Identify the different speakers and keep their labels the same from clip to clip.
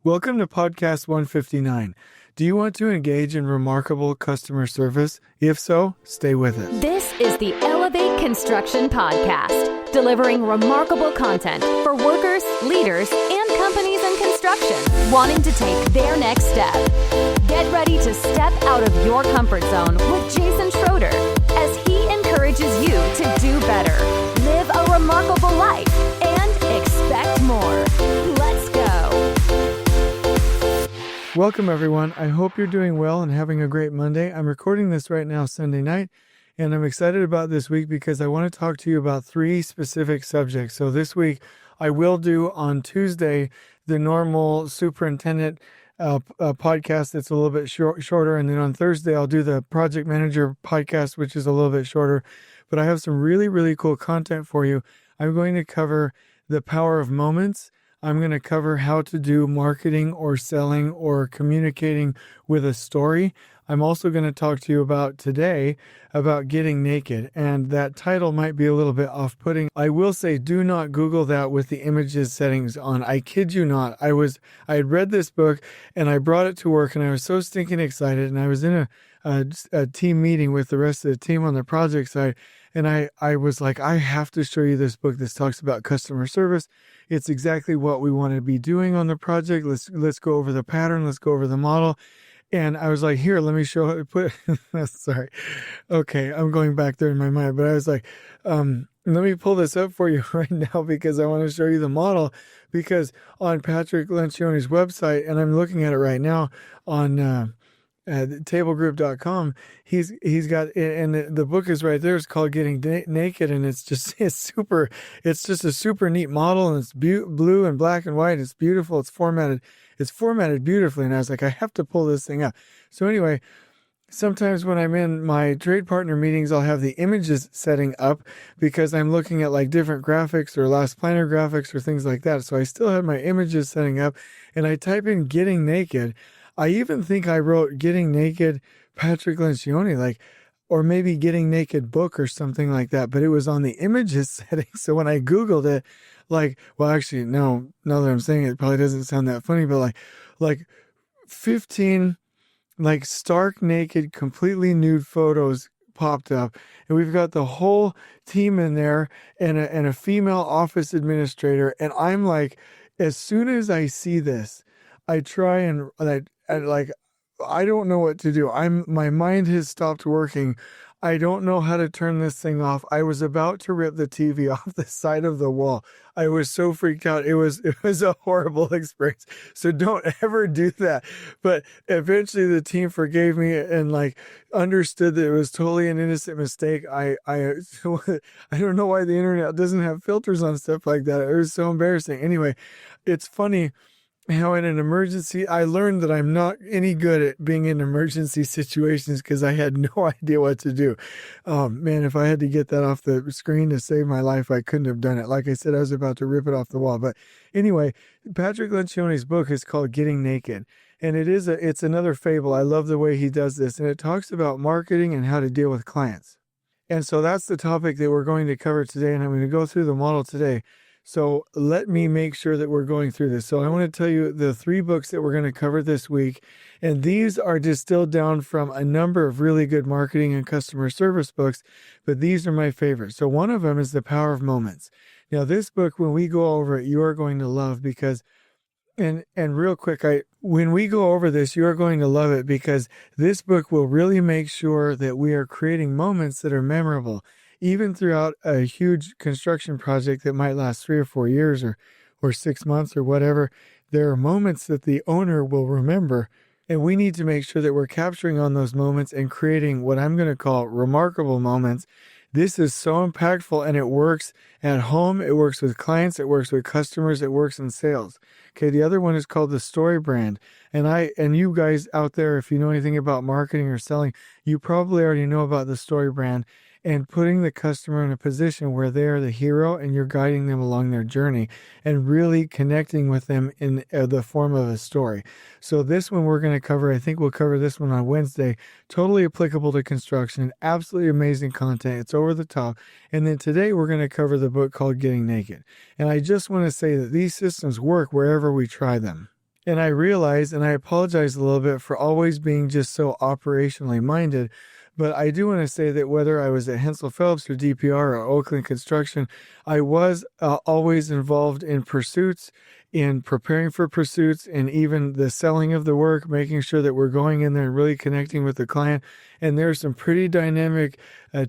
Speaker 1: Welcome to Podcast 159. Do you want to engage in remarkable customer service? If so, stay with us.
Speaker 2: This is the Elevate Construction Podcast, delivering remarkable content for workers, leaders, and companies in construction wanting to take their next step. Get ready to step out of your comfort zone with Jason Schroeder as he encourages you to do better, live a remarkable life, and expect more. Let's go.
Speaker 1: Welcome, everyone. I hope you're doing well and having a great Monday. I'm recording this right now, Sunday night, and I'm excited about this week because I want to talk to you about three specific subjects. So this week, I will do on Tuesday the normal superintendent podcast that's a little bit shorter, and then on Thursday, I'll do the project manager podcast, which is a little bit shorter. But I have some really, really cool content for you. I'm going to cover the power of moments. I'm going to cover how to do marketing or selling or communicating with a story. I'm also going to talk to you about today about getting naked, and that title might be a little bit off-putting. I will say do not Google that with the images settings on. I kid you not. I had read this book and I brought it to work and I was so stinking excited, and I was in a team meeting with the rest of the team on the project side. And I was like, I have to show you this book. This talks about customer service. It's exactly what we want to be doing on the project. Let's go over the pattern. Let's go over the model. And I was like, here, let me show it. Sorry. Okay, I'm going back there in my mind. But I was like, let me pull this up for you right now because I want to show you the model. Because on Patrick Lencioni's website, and I'm looking at it right now on tablegroup.com, he's got, and the book is right there. It's called Getting Naked, and it's just a super neat model, and it's blue and black and white. It's beautiful. It's formatted beautifully. And I was like, I have to pull this thing up. So anyway, sometimes when I'm in my trade partner meetings, I'll have the images setting up because I'm looking at like different graphics or last planner graphics or things like that. So I still have my images setting up, and I type in Getting Naked. I even think I wrote Getting Naked Patrick Lencioni, or maybe Getting Naked book or something like that, but it was on the images setting. So when I Googled it, well, actually, no, now that I'm saying it, probably doesn't sound that funny, but like 15, stark naked, completely nude photos popped up, and we've got the whole team in there and a female office administrator. And I'm like, as soon as I see this, I try and I don't know what to do. My mind has stopped working. I don't know how to turn this thing off. I was about to rip the TV off the side of the wall. I was so freaked out. It was a horrible experience. So don't ever do that. But eventually the team forgave me and understood that it was totally an innocent mistake. I don't know why the internet doesn't have filters on stuff like that. It was so embarrassing. Anyway, it's funny how in an emergency, I learned that I'm not any good at being in emergency situations because I had no idea what to do. Man, if I had to get that off the screen to save my life, I couldn't have done it. Like I said, I was about to rip it off the wall. But anyway, Patrick Lencioni's book is called Getting Naked. And it's another fable. I love the way he does this. And it talks about marketing and how to deal with clients. And so that's the topic that we're going to cover today. And I'm going to go through the model today. So let me make sure that we're going through this. So I want to tell you the three books that we're going to cover this week. And these are distilled down from a number of really good marketing and customer service books, but these are my favorites. So one of them is The Power of Moments. Now this book, when we go over it, you are going to love because, and real quick, when we go over this, you are going to love it because this book will really make sure that we are creating moments that are memorable. Even throughout a huge construction project that might last 3 or 4 years or 6 months or whatever, there are moments that the owner will remember. And we need to make sure that we're capturing on those moments and creating what I'm going to call remarkable moments. This is so impactful, and it works at home. It works with clients. It works with customers. It works in sales. Okay. The other one is called The Story Brand. And you guys out there, if you know anything about marketing or selling, you probably already know about the Story Brand. And putting the customer in a position where they're the hero and you're guiding them along their journey and really connecting with them in the form of a story. So this one we're going to cover, I think we'll cover this one on Wednesday, totally applicable to construction, absolutely amazing content. It's over the top. And then today we're going to cover the book called Getting Naked. And I just want to say that these systems work wherever we try them. And I realize, and I apologize a little bit for always being just so operationally minded, but I do want to say that whether I was at Hensel Phelps or DPR or Oakland Construction, I was always involved in pursuits, in preparing for pursuits, and even the selling of the work, making sure that we're going in there and really connecting with the client. And there are some pretty dynamic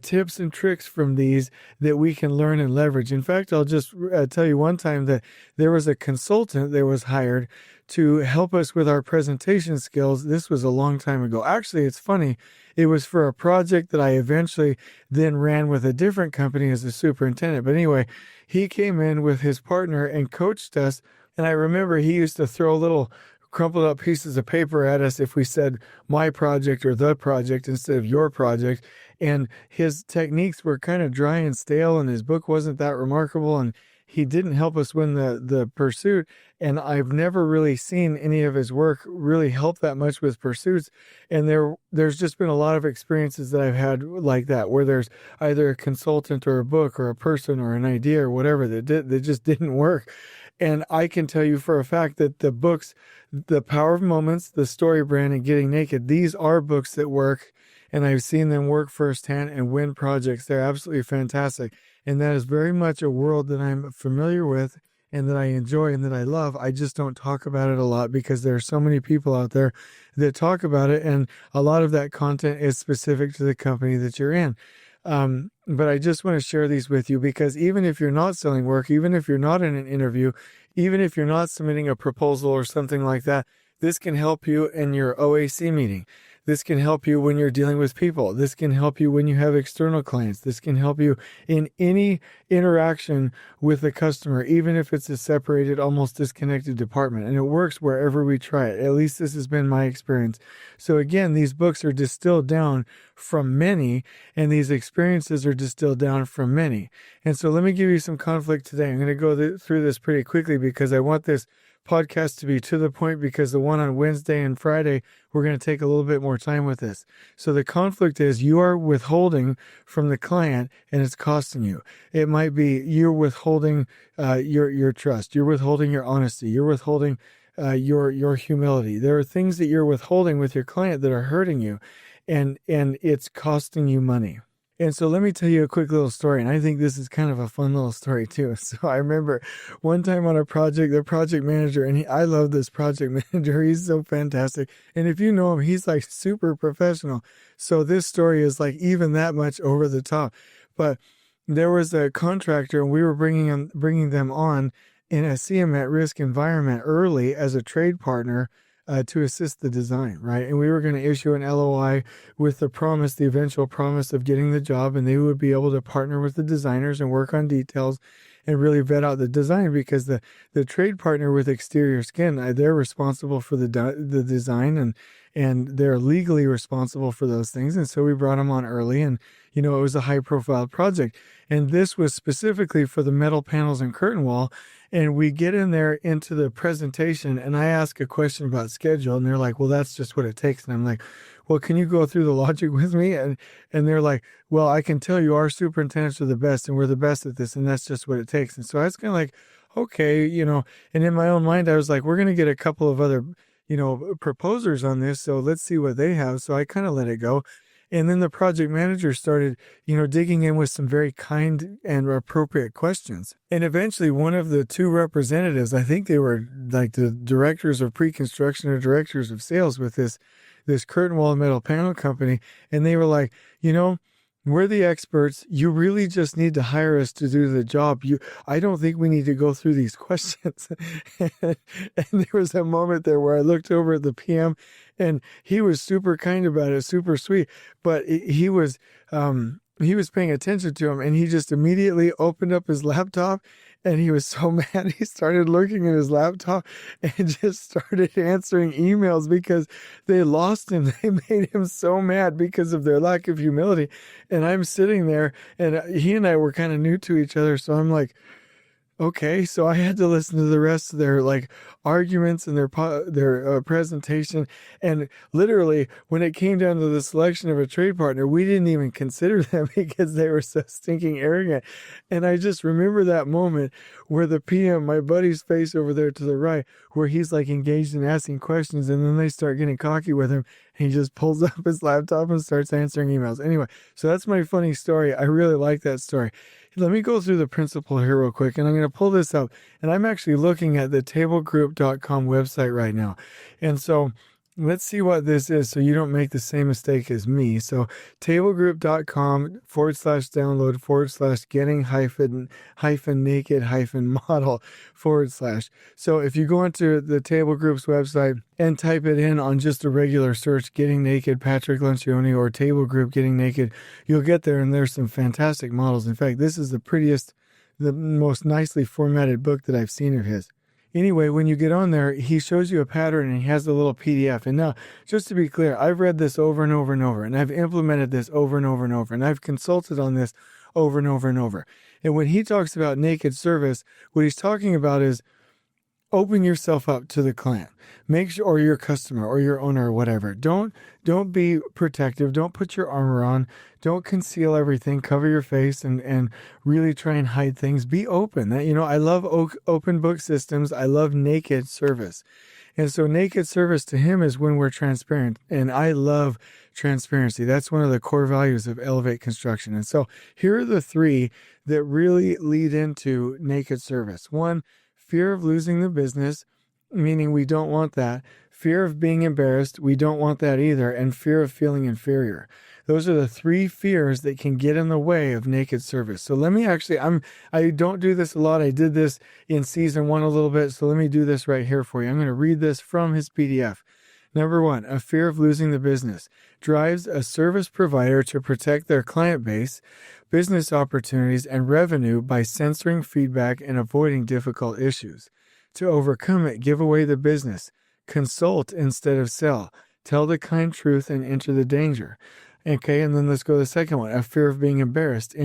Speaker 1: tips and tricks from these that we can learn and leverage. In fact, I'll just tell you one time that there was a consultant that was hired to help us with our presentation skills. This was a long time ago. Actually, it's funny. It was for a project that I eventually then ran with a different company as a superintendent. But anyway, he came in with his partner and coached us. And I remember he used to throw little crumpled up pieces of paper at us if we said my project or the project instead of your project. And his techniques were kind of dry and stale, and his book wasn't that remarkable. And he didn't help us win the pursuit. And I've never really seen any of his work really help that much with pursuits. And there's just been a lot of experiences that I've had like that, where there's either a consultant or a book or a person or an idea or whatever that just didn't work. And I can tell you for a fact that the books, The Power of Moments, The Story Brand, and Getting Naked, these are books that work. And I've seen them work firsthand and win projects. They're absolutely fantastic. And that is very much a world that I'm familiar with and that I enjoy and that I love. I just don't talk about it a lot because there are so many people out there that talk about it. And a lot of that content is specific to the company that you're in. But I just want to share these with you because even if you're not selling work, even if you're not in an interview, even if you're not submitting a proposal or something like that, this can help you in your OAC meeting. This can help you when you're dealing with people. This can help you when you have external clients. This can help you in any interaction with the customer, even if it's a separated, almost disconnected department. And it works wherever we try it. At least this has been my experience. So again, these books are distilled down from many, and these experiences are distilled down from many. And so let me give you some conflict today. I'm going to go through this pretty quickly because I want this podcast to be to the point, because the one on Wednesday and Friday, we're going to take a little bit more time with this. So the conflict is you are withholding from the client and it's costing you. It might be you're withholding your trust. You're withholding your honesty. You're withholding your humility. There are things that you're withholding with your client that are hurting you, and it's costing you money. And so let me tell you a quick little story. And I think this is kind of a fun little story too. So I remember one time on a project, the project manager, and I love this project manager. He's so fantastic. And if you know him, he's like super professional. So this story is like even that much over the top. But there was a contractor, and we were bringing them on in a CM at risk environment early as a trade partner to assist the design, right? And we were going to issue an LOI with the eventual promise of getting the job, and they would be able to partner with the designers and work on details and really vet out the design, because the trade partner with Exterior Skin, they're responsible for the design, and they're legally responsible for those things. And so we brought them on early, and it was a high profile project. And this was specifically for the metal panels and curtain wall. And we get in there into the presentation, and I ask a question about schedule, and they're like, well, that's just what it takes. And I'm like, well, can you go through the logic with me? And they're like, well, I can tell you our superintendents are the best, and we're the best at this, and that's just what it takes. And so I was kind of like, okay, and in my own mind, I was like, we're going to get a couple of other, proposers on this, so let's see what they have. So I kind of let it go. And then the project manager started, digging in with some very kind and appropriate questions. And eventually one of the two representatives, I think they were like the directors of pre-construction or directors of sales with this curtain wall and metal panel company. And they were like, we're the experts. You really just need to hire us to do the job. I don't think we need to go through these questions. And there was a moment there where I looked over at the PM, and he was super kind about it, super sweet. But he was paying attention to him, and he just immediately opened up his laptop, and he was so mad. He started looking at his laptop and just started answering emails because they lost him. They made him so mad because of their lack of humility. And I'm sitting there, and he and I were kind of new to each other. So I'm like, Okay, so I had to listen to the rest of their arguments and their presentation, and literally when it came down to the selection of a trade partner, we didn't even consider them because they were so stinking arrogant. And I just remember that moment where the PM, my buddy's face over there to the right, where he's engaged in asking questions, and then they start getting cocky with him. And he just pulls up his laptop and starts answering emails. Anyway, so that's my funny story. I really like that story. Let me go through the principle here real quick, and I'm going to pull this up. And I'm actually looking at the tablegroup.com website right now. And so let's see what this is so you don't make the same mistake as me. So tablegroup.com/download/getting-naked-model/. So if you go into the Table Group's website and type it in on just a regular search, Getting Naked Patrick Lencioni or Table Group Getting Naked, you'll get there, and there's some fantastic models. In fact, this is the prettiest, the most nicely formatted book that I've seen of his. Anyway, when you get on there, he shows you a pattern and he has a little PDF. And now, just to be clear, I've read this over and over and over, and I've implemented this over and over and over, and I've consulted on this over and over and over. And when he talks about naked service, what he's talking about is open yourself up to the client. Make sure, or your customer or your owner or whatever. Don't be protective. Don't put your armor on. Don't conceal everything. Cover your face and really try and hide things. Be open. I love open book systems. I love naked service. And so naked service to him is when we're transparent. And I love transparency. That's one of the core values of Elevate Construction. And so here are the three that really lead into naked service. One, fear of losing the business, meaning we don't want that. Fear of being embarrassed, we don't want that either. And fear of feeling inferior. Those are the three fears that can get in the way of naked service. So let me I don't do this a lot. I did this in season 1 a little bit. So let me do this right here for you. I'm going to read this from his PDF. Number 1, a fear of losing the business drives a service provider to protect their client base, business opportunities, and revenue by censoring feedback and avoiding difficult issues. To overcome it, give away the business. Consult instead of sell. Tell the kind truth and enter the danger. Okay, and then let's go to the second one, a fear of being embarrassed.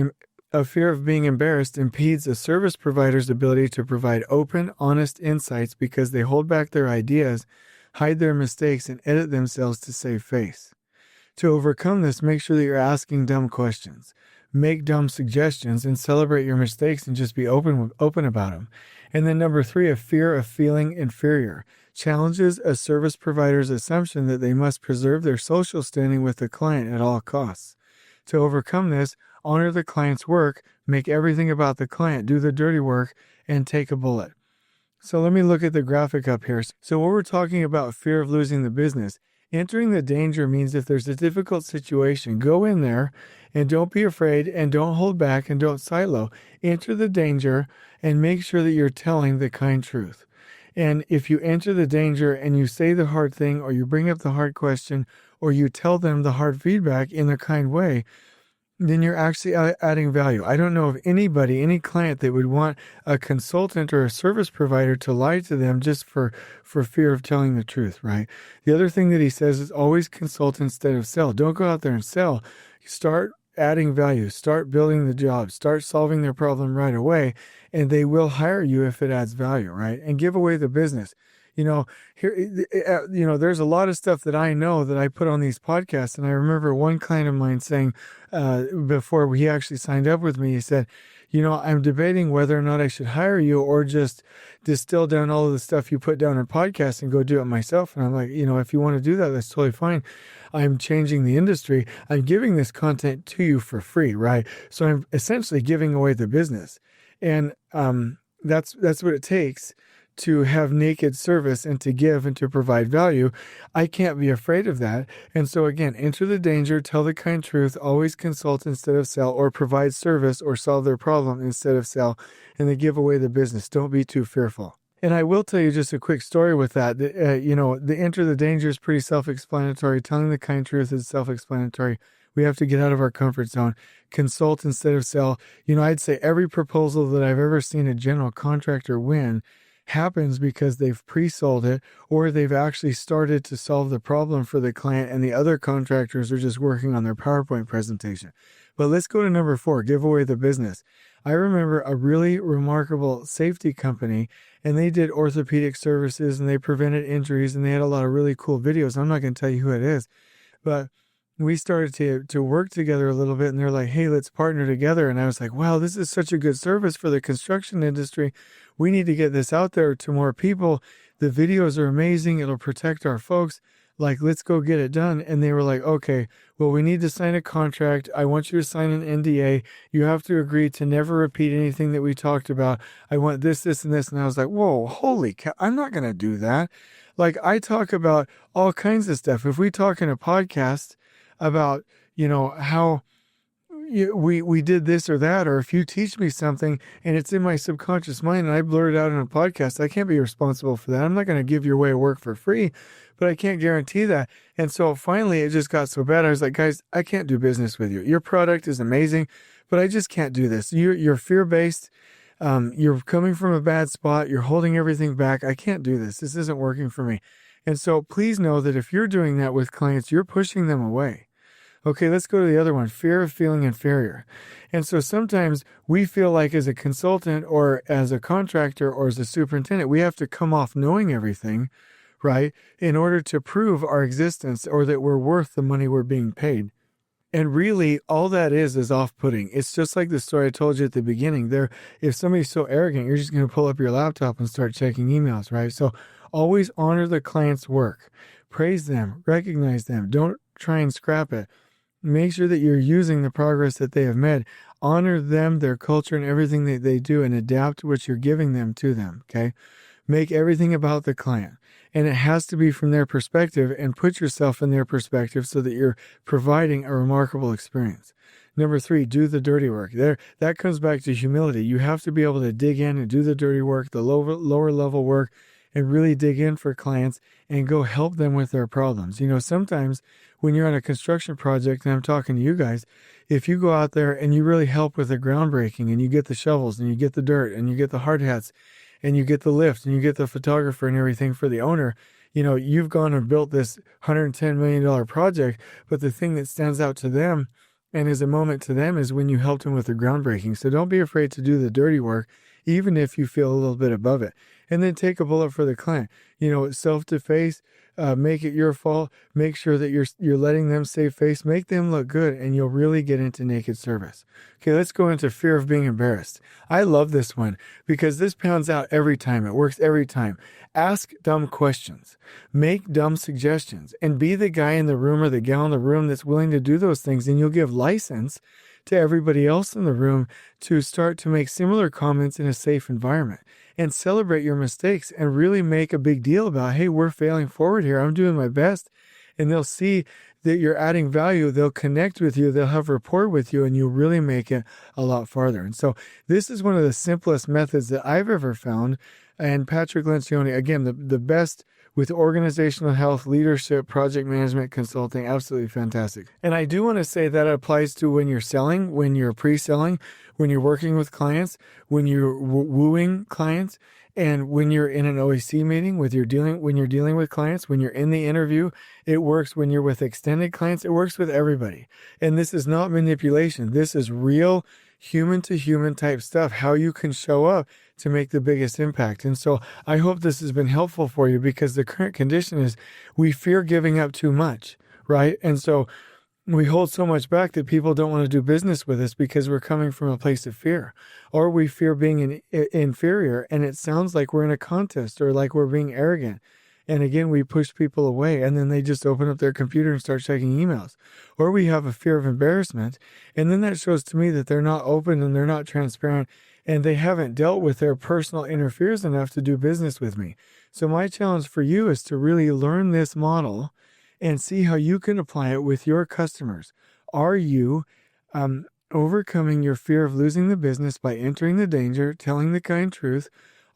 Speaker 1: A fear of being embarrassed impedes a service provider's ability to provide open, honest insights because they hold back their ideas, hide their mistakes, and edit themselves to save face. To overcome this, make sure that you're asking dumb questions. Make dumb suggestions and celebrate your mistakes and just be open about them. And then number 3, a fear of feeling inferior. Challenges a service provider's assumption that they must preserve their social standing with the client at all costs. To overcome this, honor the client's work, make everything about the client, do the dirty work, and take a bullet. So let me look at the graphic up here. So when we're talking about fear of losing the business, entering the danger means if there's a difficult situation, go in there and don't be afraid and don't hold back and don't silo. Enter the danger and make sure that you're telling the kind truth. And if you enter the danger and you say the hard thing or you bring up the hard question or you tell them the hard feedback in a kind way, then you're actually adding value. I don't know of anybody, any client that would want a consultant or a service provider to lie to them just for fear of telling the truth, right? The other thing that he says is always consult instead of sell. Don't go out there and sell. Start adding value. Start building the job. Start solving their problem right away, and they will hire you if it adds value, right? And give away the business. There's a lot of stuff that I know that I put on these podcasts. And I remember one client of mine saying, before he actually signed up with me, he said, I'm debating whether or not I should hire you or just distill down all of the stuff you put down in podcasts and go do it myself. And I'm like, if you want to do that, that's totally fine. I'm changing the industry. I'm giving this content to you for free, right? So I'm essentially giving away the business. And that's what it takes to have naked service and to give and to provide value. I can't be afraid of that. And so again, enter the danger, tell the kind truth, always consult instead of sell, or provide service or solve their problem instead of sell, and then give away the business. Don't be too fearful. And I will tell you just a quick story with that. The enter the danger is pretty self-explanatory. Telling the kind truth is self-explanatory. We have to get out of our comfort zone. Consult instead of sell. I'd say every proposal that I've ever seen a general contractor win happens because they've pre-sold it or they've actually started to solve the problem for the client and the other contractors are just working on their PowerPoint presentation. But let's go to number 4, give away the business. I remember a really remarkable safety company, and they did orthopedic services and they prevented injuries and they had a lot of really cool videos. I'm not going to tell you who it is, but we started to work together a little bit, and they're like, hey, let's partner together. And I was like, wow, this is such a good service for the construction industry. We need to get this out there to more people. The videos are amazing. It'll protect our folks. Like, let's go get it done. And they were like, okay, well, we need to sign a contract. I want you to sign an NDA. You have to agree to never repeat anything that we talked about. I want this, this, and this. And I was like, whoa, holy cow, I'm not going to do that. Like, I talk about all kinds of stuff. If we talk in a podcast about, how we did this or that, or if you teach me something and it's in my subconscious mind and I blurt it out in a podcast, I can't be responsible for that. I'm not going to give your way of work for free, but I can't guarantee that. And so finally it just got so bad. I was like, guys, I can't do business with you. Your product is amazing, but I just can't do this. You're fear-based. You're coming from a bad spot. You're holding everything back. I can't do this. This isn't working for me. And so please know that if you're doing that with clients, you're pushing them away. Okay, let's go to the other one, fear of feeling inferior. And so sometimes we feel like as a consultant or as a contractor or as a superintendent, we have to come off knowing everything, right, in order to prove our existence or that we're worth the money we're being paid. And really, all that is off-putting. It's just like the story I told you at the beginning. If somebody's so arrogant, you're just going to pull up your laptop and start checking emails, right? So always honor the client's work. Praise them. Recognize them. Don't try and scrap it. Make sure that you're using the progress that they have made. Honor them, their culture, and everything that they do, and adapt what you're giving them to them, okay? Make everything about the client. And it has to be from their perspective, and put yourself in their perspective so that you're providing a remarkable experience. Number 3, do the dirty work. That comes back to humility. You have to be able to dig in and do the dirty work, the lower level work, and really dig in for clients and go help them with their problems. Sometimes when you're on a construction project, and I'm talking to you guys, if you go out there and you really help with the groundbreaking and you get the shovels and you get the dirt and you get the hard hats and you get the lift and you get the photographer and everything for the owner, you've gone and built this $110 million project, but the thing that stands out to them and is a moment to them is when you helped them with the groundbreaking. So don't be afraid to do the dirty work, even if you feel a little bit above it. And then take a bullet for the client. Self-deface, make it your fault. Make sure that you're letting them save face. Make them look good, and you'll really get into naked service. Okay, let's go into fear of being embarrassed. I love this one because this pounds out every time. It works every time. Ask dumb questions. Make dumb suggestions. And be the guy in the room or the gal in the room that's willing to do those things, and you'll give license to everybody else in the room to start to make similar comments in a safe environment. And celebrate your mistakes and really make a big deal about, hey, we're failing forward here. I'm doing my best. And they'll see that you're adding value. They'll connect with you. They'll have rapport with you, and you'll really make it a lot farther. And so this is one of the simplest methods that I've ever found. And Patrick Lencioni, again, the best with organizational health, leadership, project management, consulting, absolutely fantastic. And I do want to say that applies to when you're selling, when you're pre-selling, when you're working with clients, when you're wooing clients, and when you're in an OEC meeting, when you're dealing with clients, when you're in the interview. It works when you're with extended clients. It works with everybody. And this is not manipulation. This is real human to human type stuff, how you can show up to make the biggest impact. And so I hope this has been helpful for you, because the current condition is we fear giving up too much, right? And so we hold so much back that people don't want to do business with us because we're coming from a place of fear, or we fear being inferior, and it sounds like we're in a contest or like we're being arrogant. And again, we push people away, and then they just open up their computer and start checking emails. Or we have a fear of embarrassment, and then that shows to me that they're not open and they're not transparent, and they haven't dealt with their personal interferes enough to do business with me. So my challenge for you is to really learn this model and see how you can apply it with your customers. Are you overcoming your fear of losing the business by entering the danger, telling the kind truth,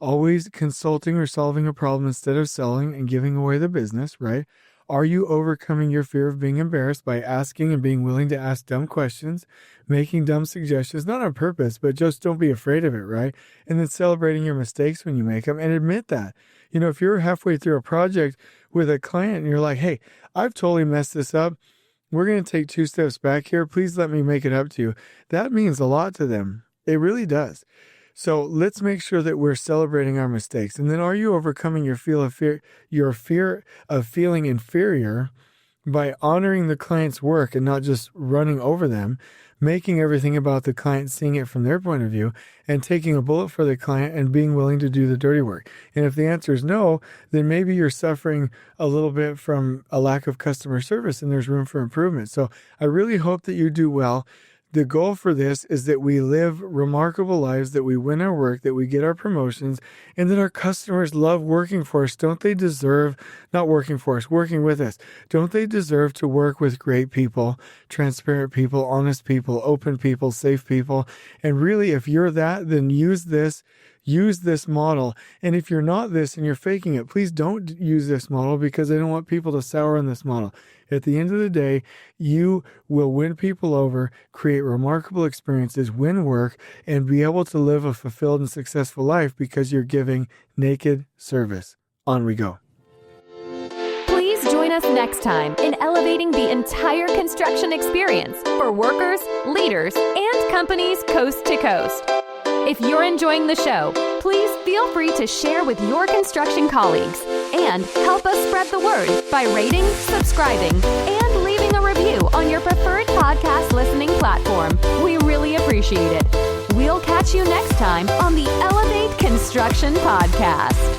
Speaker 1: always consulting or solving a problem instead of selling and giving away the business, right? Are you overcoming your fear of being embarrassed by asking and being willing to ask dumb questions, making dumb suggestions, not on purpose, but just don't be afraid of it, right? And then celebrating your mistakes when you make them, and admit that. If you're halfway through a project with a client and you're like, hey, I've totally messed this up. We're going to take 2 steps back here. Please let me make it up to you. That means a lot to them. It really does. So let's make sure that we're celebrating our mistakes. And then, are you overcoming your fear of feeling inferior by honoring the client's work and not just running over them, making everything about the client, seeing it from their point of view, and taking a bullet for the client and being willing to do the dirty work? And if the answer is no, then maybe you're suffering a little bit from a lack of customer service and there's room for improvement. So I really hope that you do well. The goal for this is that we live remarkable lives, that we win our work, that we get our promotions, and that our customers love working for us. Don't they deserve, not working for us, working with us? Don't they deserve to work with great people, transparent people, honest people, open people, safe people? And really, if you're that, then use this model. And if you're not this and you're faking it, please don't use this model, because I don't want people to sour on this model. At the end of the day, you will win people over, create remarkable experiences, win work, and be able to live a fulfilled and successful life because you're giving naked service. On we go.
Speaker 2: Please join us next time in elevating the entire construction experience for workers, leaders, and companies coast to coast. If you're enjoying the show, please feel free to share with your construction colleagues and help us spread the word by rating, subscribing, and leaving a review on your preferred podcast listening platform. We really appreciate it. We'll catch you next time on the Elevate Construction Podcast.